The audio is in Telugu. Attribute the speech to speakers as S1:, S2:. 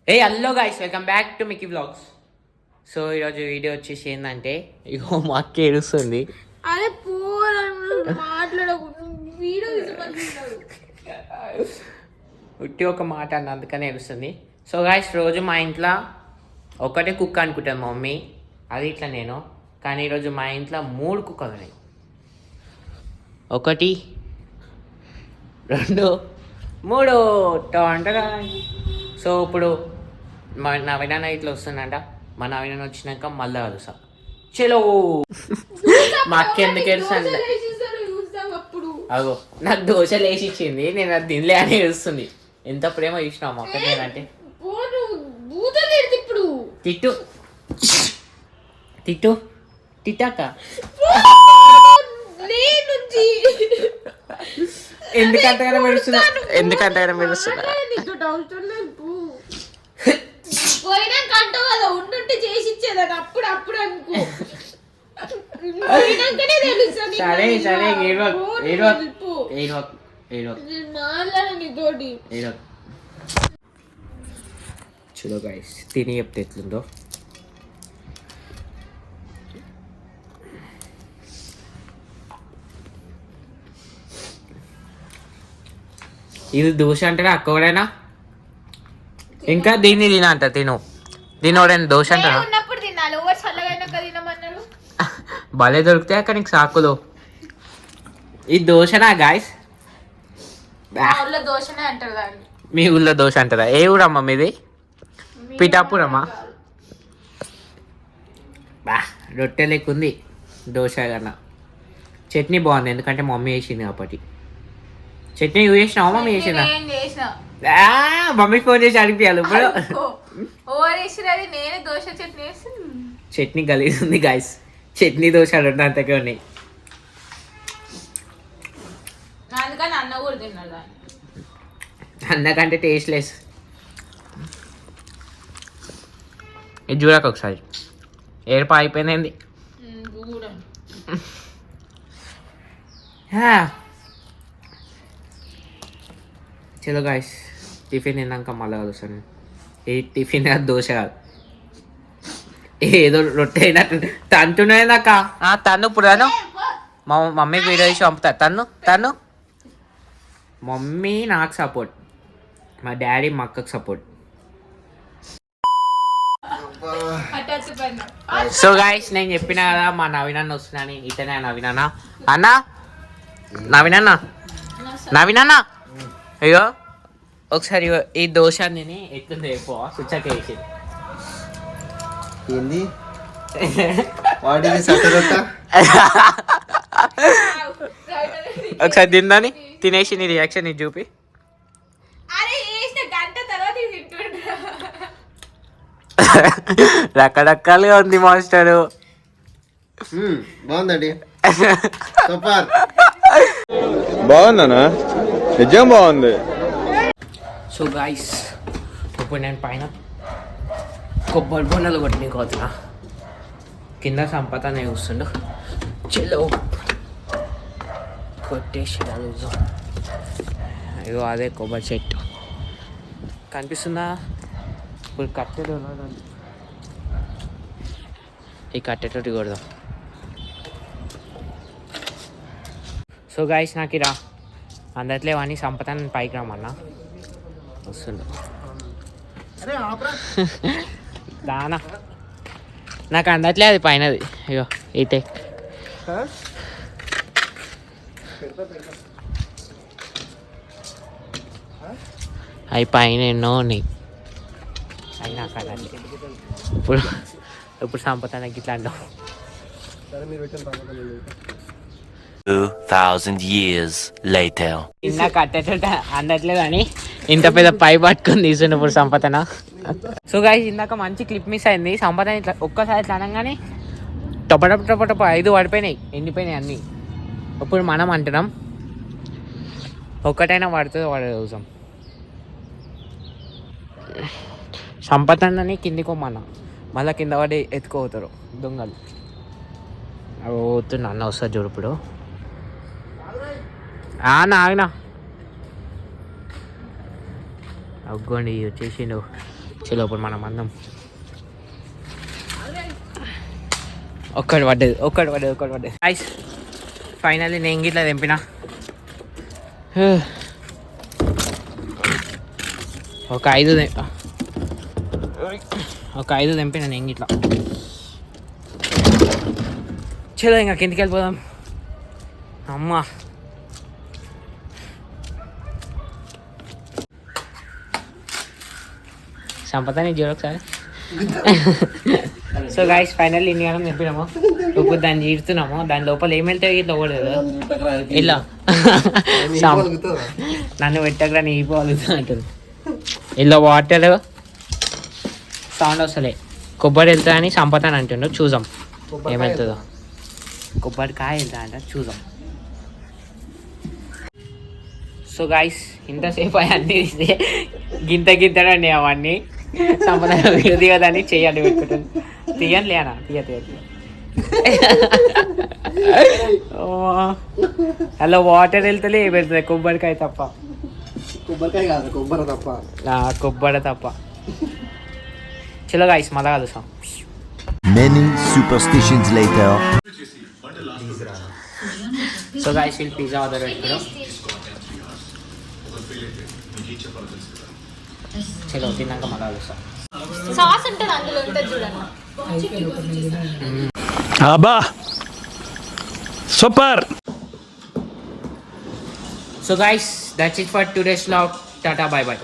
S1: Hello guys, welcome back to Mickey vlogs. So ఈరోజు వీడియో వచ్చేసి ఏంటంటే, ఇగో మా అక్క ఏడుస్తుంది.
S2: అరే మాట్లాడకు, వీడియో
S1: ఉట్టి ఒక మాట అన్న, అందుకనే ఏడుస్తుంది. సో గైస్, రోజు మా ఇంట్లో ఒకటే కుక్క అనుకుంటాను మా మమ్మీ, అది ఇట్లా నేను. కానీ ఈరోజు మా ఇంట్లో 3 కుక్కలు ఉన్నాయి. 1 2 3 అంటారా. సో ఇప్పుడు మా నవీన ఇట్లా వస్తుందంట. మా నవీన వచ్చినాక మళ్ళీ కలుసా. చలో మా అక్క ఎందుకు ఏడుస్తుంది? అగో నాకు దోశలు వేసి ఇచ్చింది, నేను అది తినలే అని ఏడుస్తుంది. ఎంత ప్రేమ చూసినావు మా అక్క నేనంటే. తిట్టు తిట్టు తిట్టాక ఎందుకంతగానే మెరుస్తున్నా, ఎందుకంతగానే మెరుస్తున్నా. సరే సరే చలో గైస్, తిని చెప్తే ఎట్లుందో. ఇది దోశ అంటారా అక్క ఎవడైనా? ఇంకా దీన్ని తినంట, తిను. దీని ఎవడైనా దోశ అంటారా? భలే దొరుకుతాయి అక్క నీకు సాకులు. ఈ దోశనా గాయస్? మీ ఊళ్ళో దోశ అంటారా? ఏ ఊరమ్మా మీది? పిఠాపురమా? బా రొట్టె లెక్కుంది దోశ కన్నా. చట్నీ బాగుంది, ఎందుకంటే మమ్మీ వేసింది కాబట్టి. చట్నీ నువ్వు చేసినావా మమ్మీ చేసిందా? మమ్మీ ఫోన్ చేసి అడిగిపోయాలి ఇప్పుడు. చట్నీ గలీజ్ ఉంది గాయస్. చట్నీ దోశ రెండు అంతకే ఉన్నాయి. అన్నకంటే టేస్ట్ లెస్. ఇది చూడక ఒకసారి, ఏర్పా అయిపోయింది. చలో గాయస్, టిఫిన్ తిన్నాక మళ్ళీ కలుస్తాను. ఏ టిఫిన్ కాదు, దోశ కాదు, ఏదో రొట్టె అయినట్టు తంటున్నాయి నాక. తను ఇప్పుడు తను మా మమ్మీకి వీడియో చేసి పంపుతా. తను మమ్మీ నాకు సపోర్ట్, మా డాడీ మా అక్కకు సపోర్ట్. సో గాయస్, నేను చెప్పిన కదా మా నవీనన్న వస్తున్నాను. ఇతనే నవీనన్న. అన్నా నవీనన్న అయ్యో ఒకసారి ఈ దోశ నేను ఎట్లుంది ఎక్కువ సుచ్చక వేసి
S3: ఏంది వాడికి సట్టరొట్ట
S1: ఒకసారి తిందని తినేసి నీ రియాక్షన్ ఇది చూపి. రకరకాలుగా ఉంది మాస్టరు.
S3: బాగుందండి, సూపర్
S4: బాగుందనా? నిజం బాగుంది.
S1: సో గాయస్, ఇప్పుడు నేను పైన కొబ్బరి బొండలు కొట్టి కోతున్నా. కింద సంపత అనే చూస్తుండు. చెల్లో కొట్టేసి చూద్దాం. అయ్యో అదే కొబ్బరి చెట్టు కనిపిస్తుందా? ఇప్పుడు కట్టెలు ఈ కట్టెతోటి కొడదాం. సో గాయస్, నాకు ఇరా అందట్లేవని సంపత పైకి రమ్మన్నా వస్తుండు. దానా నాకు అందట్లే అది పైనది. అయ్యో అయితే అవి పైన ఎన్నో ఉన్నాయి, అయినా కదా ఇప్పుడు సంపత నాకు ఇట్లా అంటావు.
S5: 2000 years later.
S1: ఇంకా కట్టేట అందట్లేదు అని ఇంత పెద్ద పై పట్టుకొని తీసుండు ఇప్పుడు సంపతన. సో గాయస్, ఇందాక మంచి క్లిప్ మిస్ అయింది. సంపతన ఇట్లా ఒక్కసారి ఇట్లా అనగానే టొపటొప్ప 5 పడిపోయినాయి, ఎండిపోయినాయి అన్నీ. ఇప్పుడు మనం అంటున్నాం ఒక్కటైనా పడుతుంది వాడు చూసాం. సంపతనని కిందికి పోమన్నా, మళ్ళీ కింద పడి ఎత్తుకోపోతారు దొంగలు. అవి పోతున్నా అన్న వస్తుంది చూడు ఇప్పుడు. ఆగినా అగ్గోండి వచ్చేసిండు. చలో ఇప్పుడు మనం అందం ఒక్కటి పడ్డది ఐస్ ఫైనల్లీ నేను గిట్లా తెంపిన ఒక ఐదు తెంపిన నేను గిట్లా చలో ఇంకా కిందికి వెళ్ళిపోదాం అమ్మా సంపద నీ చూడ ఒకసారి సో గైస్ ఫైనల్ ఇండియాలో తెంపినాము ఇప్పుడు దాన్ని చీడుతున్నాము దాని లోపల ఏం వెళ్తాయి ఇట్లా ఓడలేదు ఇలా నన్ను పెట్టకరా నీ పోలుగుతా అంటుంది ఇలా వాటర్ సౌండ్ వస్తలే కొబ్బరి వెళ్తా అని సంపద అని అంటుండు చూద్దాం ఏమవుతుందో కొబ్బరికాయ వెళ్తా అంట చూద్దాం సో గాయస్ ఇంతసేపు అవన్నీ తీస్తే గింతడండి అవన్నీ సంపద వీడియో దిగదని చెయ్యండి పెట్టుకుంటాను తీయండి లేనా తీయ అలా వాటర్ వెళ్తలే పెడుతుంది కొబ్బరికాయ తప్ప కొబ్బరి తప్ప చలో గాయస్ మళ్ళా కలుస్తాం
S2: Many superstitions later.
S1: So guys వీళ్ళు పిజ్జా ఆర్డర్ పెట్టుకున్నాం చలో తిన్నాక మళ్ళా కలుస్తాం
S6: సాస్ ఉంటుంది అందులో ఉంటుంది చూడండి
S7: అబ్బా super
S1: so guys that's it for today's vlog tata bye by